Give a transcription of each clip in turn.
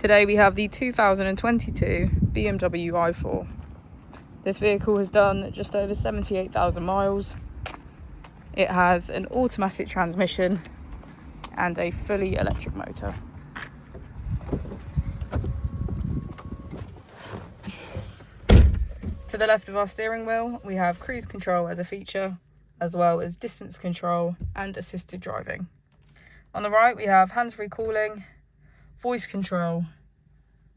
Today we have the 2022 BMW i4. This vehicle has done just over 78,000 miles. It has an automatic transmission and a fully electric motor. To the left of our steering wheel, we have cruise control as a feature, as well as distance control and assisted driving. On the right, we have hands-free calling, voice control,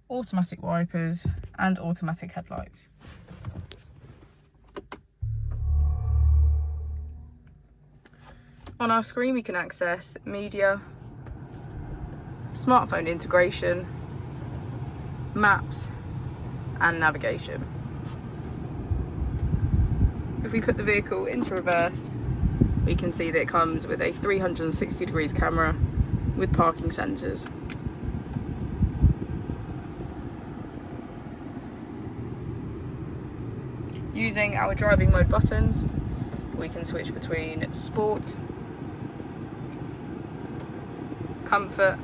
automatic wipers, and automatic headlights. On our screen, we can access media, smartphone integration, maps, and navigation. If we put the vehicle into reverse, we can see that it comes with a 360 degrees camera with parking sensors. Using our driving mode buttons, we can switch between sport, comfort,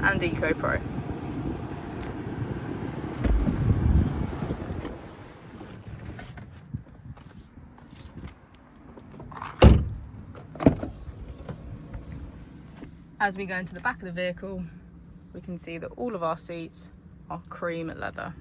and Eco Pro. As we go into the back of the vehicle, we can see that all of our seats are cream leather.